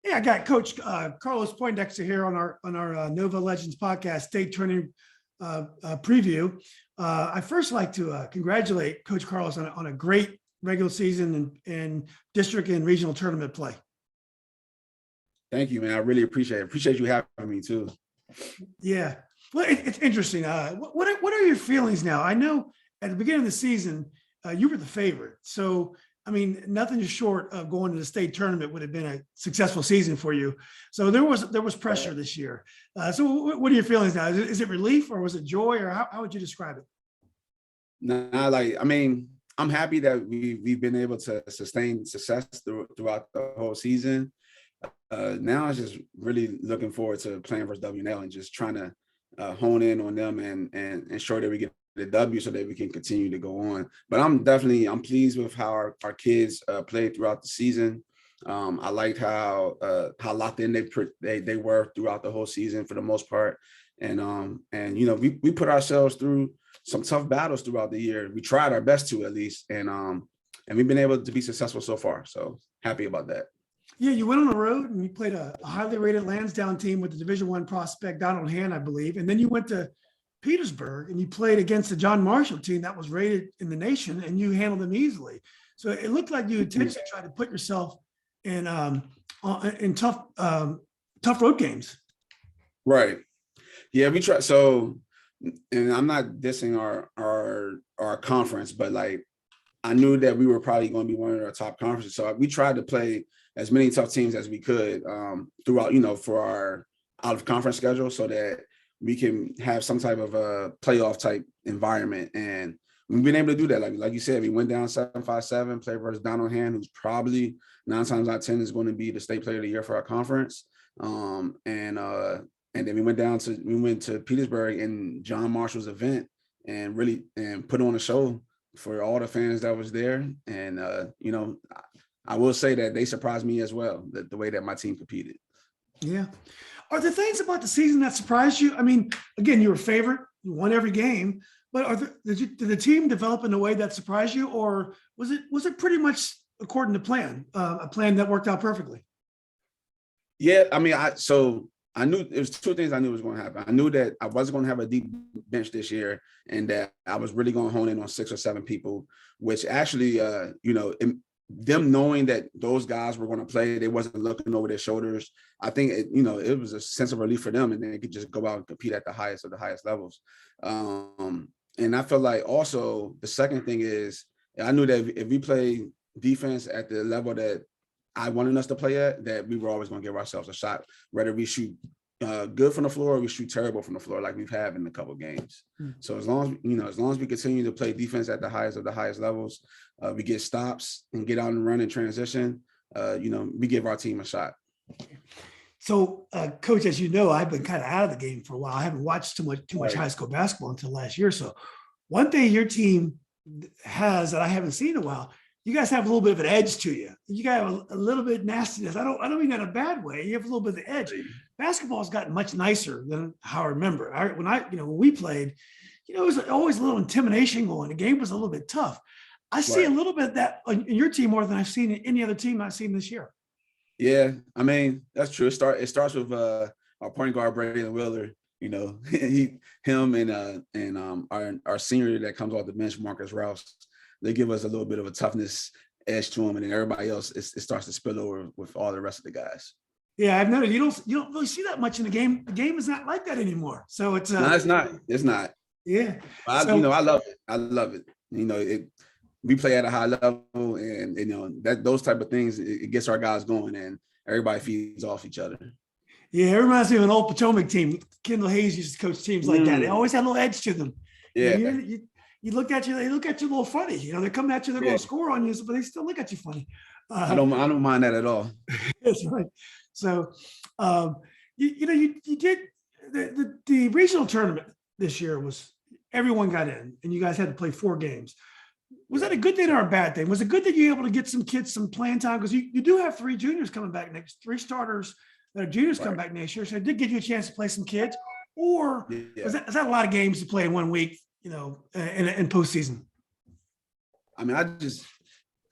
Yeah, I got Coach Carlos Poindexter here on our Nova Legends podcast state tourney preview. I first like to congratulate Coach Carlos on a great regular season and district and regional tournament play. Thank you, man. I really appreciate it. Appreciate you having me too. Yeah, well, it's interesting. What are your feelings now? I know at the beginning of the season you were the favorite, so. I mean, nothing short of going to the state tournament would have been a successful season for you. So there was pressure this year. So what are your feelings now? Is it relief or was it joy, or how would you describe it? I'm happy that we've been able to sustain success throughout the whole season. Now I'm just really looking forward to playing versus WNL and just trying to hone in on them and ensure that we get the W so that we can continue to go on. But I'm pleased with how our kids played throughout the season. I liked how locked in they were throughout the whole season for the most part. And we put ourselves through some tough battles throughout the year. We tried our best to, at least, and we've been able to be successful so far. So happy about that. Yeah, you went on the road and you played a highly rated Lansdowne team with the Division I prospect Donald Hand, I believe, and then you went to Petersburg and you played against the John Marshall team that was rated in the nation, and you handled them easily. So it looked like you intentionally tried to put yourself in tough road games. Right. Yeah, we try. So, and I'm not dissing our conference, but like I knew that we were probably going to be one of our top conferences. So we tried to play as many tough teams as we could throughout, for our out of conference schedule, so that we can have some type of a playoff type environment. And we've been able to do that. Like you said, we went down 7-5-7, played versus Donald Hand, who's probably 9 times out of 10 is going to be the state player of the year for our conference. And then we went to Petersburg in John Marshall's event and put on a show for all the fans that was there. And, I will say that they surprised me as well, the way that my team competed. Yeah. Are there things about the season that surprised you? I mean, again, you were a favorite, you won every game, but did the team develop in a way that surprised you, or was it pretty much according to plan, a plan that worked out perfectly? Yeah, I knew it was 2 things I knew was going to happen. I knew that I wasn't going to have a deep bench this year, and that I was really going to hone in on 6 or 7 people, which actually, them knowing that those guys were going to play, they wasn't looking over their shoulders. I think it was a sense of relief for them, and they could just go out and compete at the highest of the highest levels. And I feel like also the second thing is I knew that if we play defense at the level that I wanted us to play at, that we were always going to give ourselves a shot, whether we shoot good from the floor or we shoot terrible from the floor, like we've had in a couple of games. So as long as we continue to play defense at the highest of the highest levels, we get stops and get out and run in transition, we give our team a shot. So, Coach, as you know, I've been kind of out of the game for a while. I haven't watched too much high school basketball until last year. So one thing your team has that I haven't seen in a while, you guys have a little bit of an edge to you. You got a little bit of nastiness. I don't mean that in a bad way. You have a little bit of the edge. Basketball's gotten much nicer than how I remember. When we played, it was always a little intimidation going. The game was a little bit tough. I see a little bit of that in your team more than I've seen in any other team I've seen this year. Yeah, that's true. It starts with our point guard Brandon Wheeler. Him and our senior that comes off the bench, Marcus Rouse. They give us a little bit of a toughness edge to them, and then everybody else it starts to spill over with all the rest of the guys. Yeah, I've noticed you don't really see that much in the game. The game is not like that anymore. So it's no, it's not. It's not. Yeah, I love it. I love it. We play at a high level, and that those type of things it gets our guys going, and everybody feeds off each other. Yeah, it reminds me of an old Potomac team. Kendall Hayes used to coach teams like that. They always had a little edge to them. Yeah. You look at you, they look at you a little funny. They're coming at you, they're going to score on you, but they still look at you funny. I don't mind that at all. That's right. So, you did the regional tournament this year was everyone got in, and you guys had to play 4 games. Was that a good thing or a bad thing? Was it good that you were able to get some kids some playing time? Because you do have 3 juniors coming back next, 3 starters that are juniors come back next year. So it did give you a chance to play some kids. Or is that a lot of games to play in 1 week, in postseason?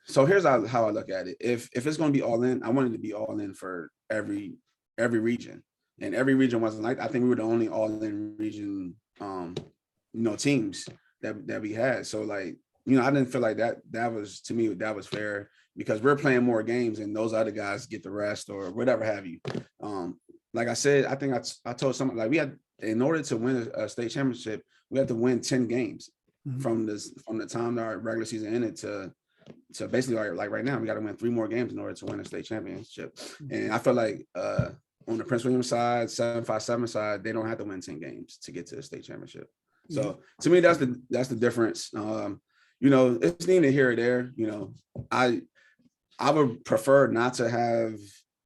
So here's how I look at it. If it's going to be all in, I wanted to be all in for every region, and every region wasn't like. I think we were the only all in region, teams that we had. So like, I didn't feel like that was, to me, that was fair, because we're playing more games and those other guys get the rest or whatever have you. Like I said, I think I told someone, like, we had, in order to win a state championship, we had to win 10 games from the time that our regular season ended to basically, like right now, we got to win 3 more games in order to win a state championship. And I feel like on the Prince William side, 757 side, they don't have to win 10 games to get to the state championship. So to me, that's the difference. It's neither here or there. I would prefer not to have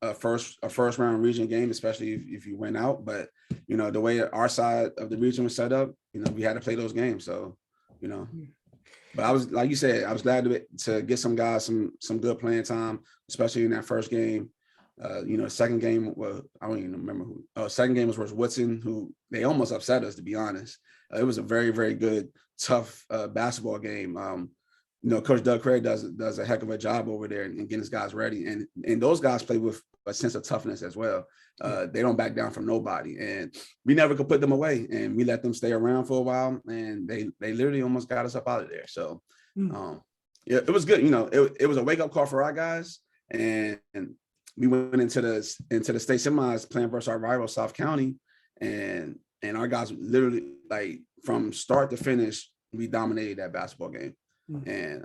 a first round region game, especially if you went out. But the way our side of the region was set up, we had to play those games. So but I was, like you said, I was glad to get some guys some good playing time, especially in that first game. Second game, well, I don't even remember who. Second game was versus Woodson, who they almost upset us, to be honest. It was a very, very good, tough basketball game. Coach Doug Craig does a heck of a job over there and getting his guys ready, and those guys play with a sense of toughness as well. They don't back down from nobody, and we never could put them away, and we let them stay around for a while, and they literally almost got us up out of there. So, it was good. It was a wake up call for our guys, and we went into the state semis playing versus our rival South County, and our guys literally, like, from start to finish, we dominated that basketball game. And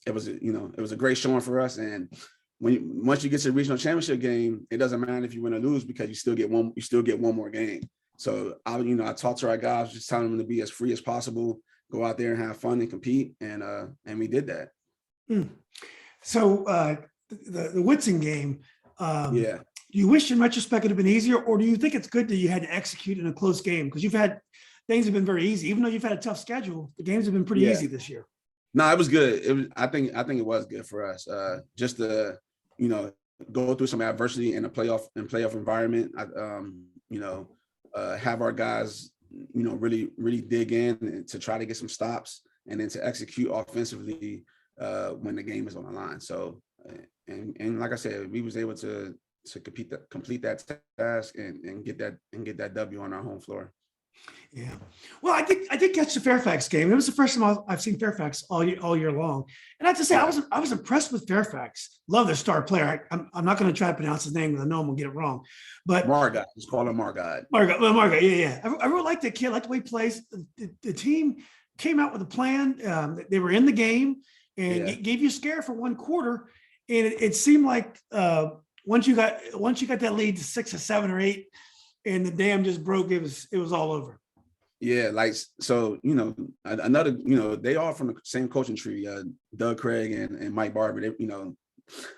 it was a great showing for us. And once you get to the regional championship game, it doesn't matter if you win or lose, because you still get one more game. So I talked to our guys, just telling them to be as free as possible, go out there and have fun and compete, and we did that. So the Whitson game, do you wish in retrospect it had been easier, or do you think it's good that you had to execute in a close game? Because things have been very easy, even though you've had a tough schedule. The games have been pretty easy this year. No, it was good. I think it was good for us. Just to, go through some adversity in a playoff environment. Have our guys, really, really dig in and to try to get some stops, and then to execute offensively when the game is on the line. So, and like I said, we was able to complete that task and get that W on our home floor. Yeah. Well, I did catch the Fairfax game. It was the first time I've seen Fairfax all year long. And I have to say, I was impressed with Fairfax. Love their star player. I'm not going to try to pronounce his name because I know I'm going to get it wrong. But Margot, just call him Margot. Margot, yeah. I really like that kid. I like the way he plays. The team came out with a plan. They were in the game and gave you a scare for one quarter. And it seemed like once you got that lead to 6 or 7 or 8, and the dam just broke, it was all over. Yeah, like, so, another, they are from the same coaching tree, Doug Craig and Mike Barbie.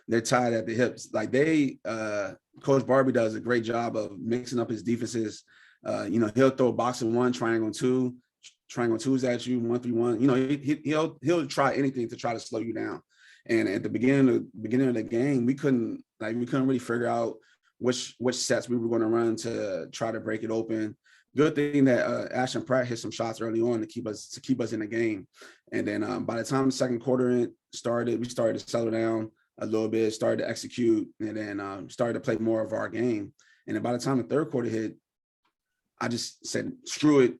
They're tied at the hips. Like, Coach Barbie does a great job of mixing up his defenses. He'll throw boxing 1, triangle 2, triangle 2s at you, 1-3-1. He'll try anything to try to slow you down. And at the beginning of the game, we couldn't really figure out which sets we were going to run to try to break it open. Good thing that Ashton Pratt hit some shots early on to keep us in the game. And then by the time the second quarter started, we started to settle down a little bit, started to execute, and then started to play more of our game. And then by the time the third quarter hit, I just said, screw it.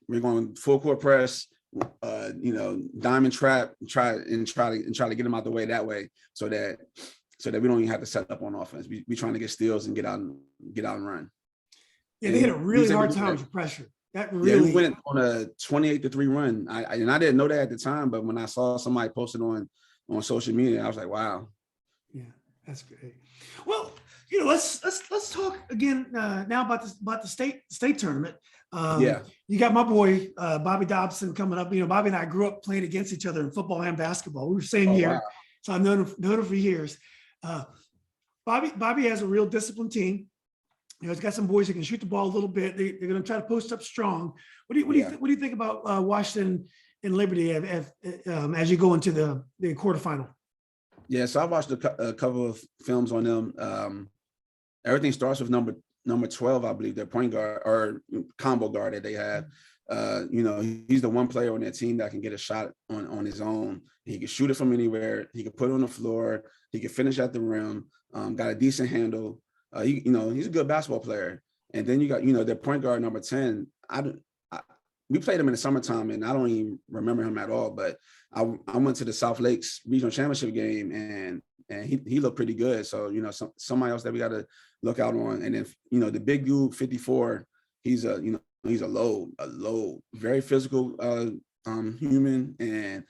We're going full court press, diamond trap, and try to get them out the way that way, so that we don't even have to set up on offense. We trying to get steals and get out and run. Yeah, they had a really hard time with pressure. We went on a 28-3 run. I didn't know that at the time, but when I saw somebody posted on social media, I was like, wow. Yeah, that's great. Well, let's talk again now about the state tournament. You got my boy Bobby Dobson coming up. Bobby and I grew up playing against each other in football and basketball. We were the same year, wow. So I've known him for years. Bobby has a real disciplined team. He's got some boys that can shoot the ball a little bit. They're going to try to post up strong. What do you think about Washington and Liberty as you go into the quarterfinal? Yeah, so I watched a couple of films on them. Everything starts with number 12, I believe, their point guard or combo guard that they have. He's the one player on that team that can get a shot on his own. He can shoot it from anywhere. He can put it on the floor. He can finish at the rim. Got a decent handle. He's a good basketball player. And then you got, their point guard number 10. We played him in the summertime, and I don't even remember him at all. But I went to the South Lakes Regional Championship game, and he looked pretty good. So somebody else that we got to look out on. And then the big dude, 54. He's a low, very physical human, and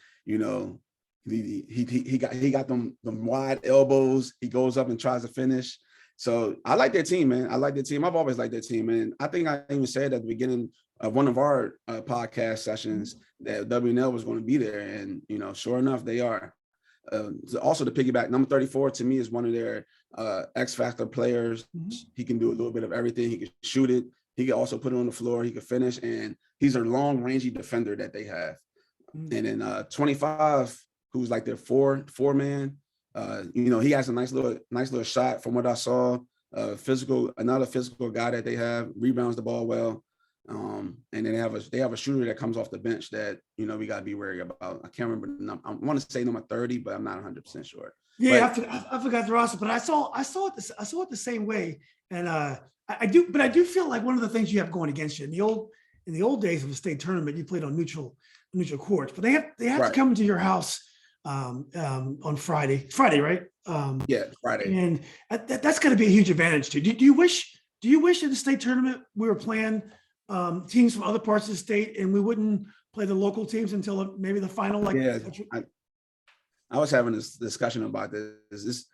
he got them wide elbows. He goes up and tries to finish. So I like their team, man. I like their team. I've always liked their team, and I think I even said at the beginning of one of our podcast sessions that WNL was going to be there, and sure enough, they are. Also, to piggyback, number 34 to me is one of their X factor players. He can do a little bit of everything. He can shoot it. He can also put it on the floor. He can finish, and he's a long, rangy defender that they have. And then 25, who's like their four man. He has a nice little shot from what I saw. Another physical guy that they have, rebounds the ball well. And then they have a shooter that comes off the bench that we got to be wary about. I can't remember the number. I want to say number 30, but I'm not 100% sure. Yeah, I forgot the roster, but I saw it the same way. And I do feel like one of the things you have going against you in the old days of the state tournament, you played on neutral courts, but they have Right. to come to your house on Friday, right? Yeah, Friday. And that's going to be a huge advantage too. Do you wish in the state tournament we were playing teams from other parts of the state and we wouldn't play the local teams until maybe the final? I was having this discussion about this.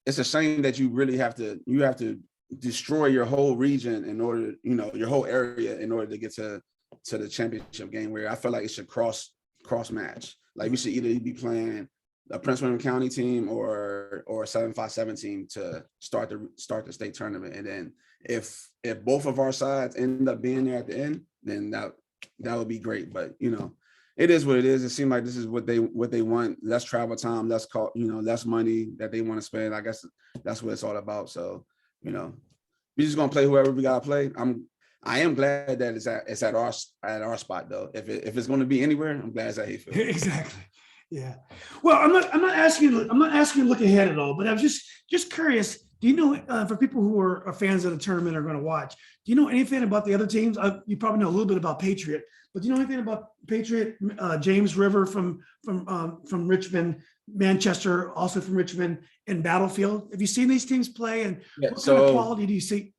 It's a shame that you really have to destroy your whole region in order, your whole area in order to get to the championship game, where I feel like it should cross match. Like we should either be playing a Prince William County team or a 757 team to start the state tournament. And then if both of our sides end up being there at the end, then that would be great. But it is what it is. It seems like this is what they want. Less travel time, less money that they want to spend. I guess that's what it's all about. So, we're just gonna play whoever we gotta play. I am glad that it's at our spot though. If it's going to be anywhere, I'm glad it's at Hayfield. Exactly. Yeah. Well, I'm not asking you to look ahead at all, but I was just curious. Do you know, for people who are fans of the tournament are going to watch, do you know anything about the other teams? You probably know a little bit about Patriot, but do you know anything about Patriot? James River from Richmond, Manchester, also from Richmond, and Battlefield. Have you seen these teams play, and what kind of quality do you see?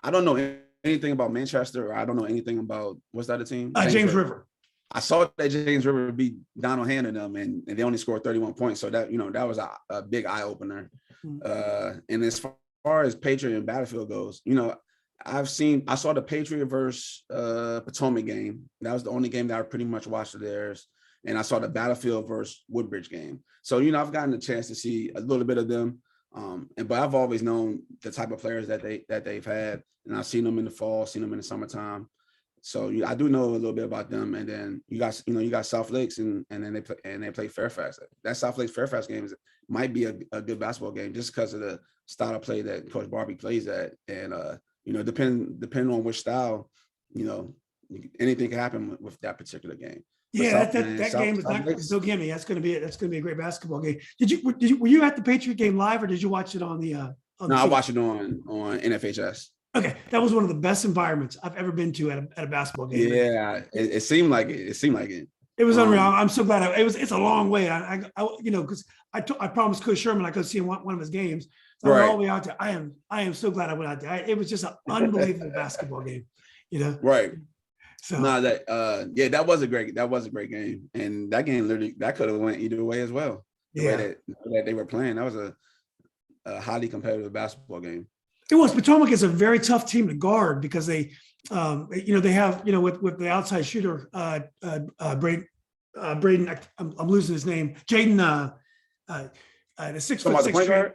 I don't know anything about Manchester, or I don't know anything about what's that a team? James River. I saw that James River beat Donald Hand in them, and they only scored 31 points. So that that was a big eye opener. And as far as Patriot and Battlefield goes, I saw the Patriot versus Potomac game. That was the only game that I pretty much watched of theirs. And I saw the Battlefield versus Woodbridge game. So I've gotten a chance to see a little bit of them. But I've always known the type of players that they've had, and I've seen them in the fall, seen them in the summertime. So I do know a little bit about them. And then you got South Lakes, and then they play Fairfax. That South Lakes Fairfax game might be a good basketball game just because of the style of play that Coach Barbie plays at. And depending on which style, anything can happen with that particular game. Yeah, that game is not no gimme. That's going to be a great basketball game. Were you at the Patriot game live, or did you watch it on the? No, I watched it on NFHS. Okay, that was one of the best environments I've ever been to at a basketball game. Yeah, it seemed like it. It seemed like it. It was unreal. I'm so glad. It's a long way. I because I promised Coach Sherman I could see one of his games. So I went all the way out there. I am so glad I went out there. It was just an unbelievable basketball game. Right. So that was a great game, and that game literally that could have went either way as well. The way that they were playing, that was a highly competitive basketball game. It was. Potomac is a very tough team to guard because they have with the outside shooter Braden. I'm losing his name. Jaden. The 6'6" point guard.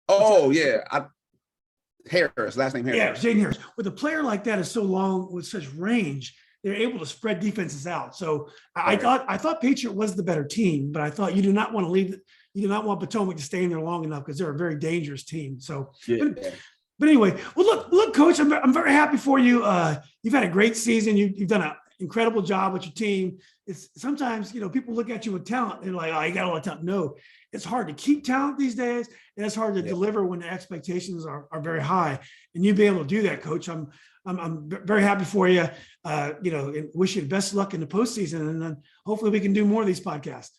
Oh yeah. Harris, last name Harris. Yeah, Jaden Harris. With a player like that is so long with such range, they're able to spread defenses out. So I thought Patriot was the better team, but I thought you do not want to leave. You do not want Potomac to stay in there long enough because they're a very dangerous team. So But anyway, well, look, Coach, I'm very happy for you. You've had a great season. You've done an incredible job with your team. It's sometimes, people look at you with talent and like, oh, you got all the talent. No, it's hard to keep talent these days, and it's hard to deliver when the expectations are very high. And you've been able to do that, Coach. I'm very happy for you. And wish you the best of luck in the postseason, and then hopefully we can do more of these podcasts.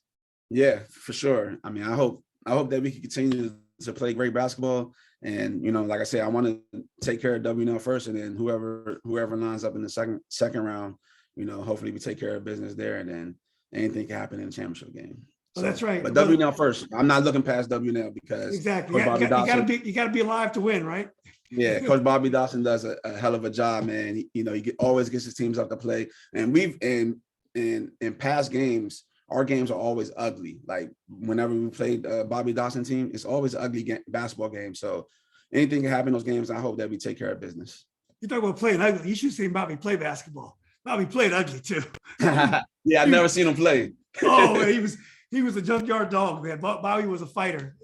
Yeah, for sure. I mean, I hope that we can continue to play great basketball. And, like I said, I want to take care of WNL first, and then whoever lines up in the second round, hopefully we take care of business there, and then anything can happen in the championship game. So, that's right. But WNL first. I'm not looking past WNL because exactly. You got to be alive to win, right? Yeah, Coach Bobby Dawson does a hell of a job, man. He always gets his teams up to play, and we've in past games. Our games are always ugly. Like whenever we played Bobby Dawson team, it's always an ugly basketball game. So anything can happen in those games. I hope that we take care of business. You talk about playing ugly. You should have seen Bobby play basketball. Bobby played ugly too. Yeah, I've never seen him play. Oh, man, he was a junkyard dog, man. Bobby was a fighter.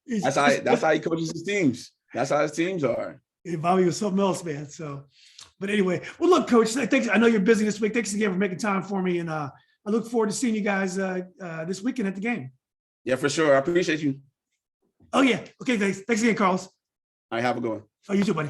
That's how he coaches his teams. That's how his teams are. Yeah, Bobby was something else, man. So, but anyway, well, look, Coach. Thanks. I know you're busy this week. Thanks again for making time for me, and I look forward to seeing you guys this weekend at the game. Yeah, for sure. I appreciate you. Oh, yeah. Okay, thanks. Thanks again, Carlos. All right, have a good one. Oh, you too, buddy.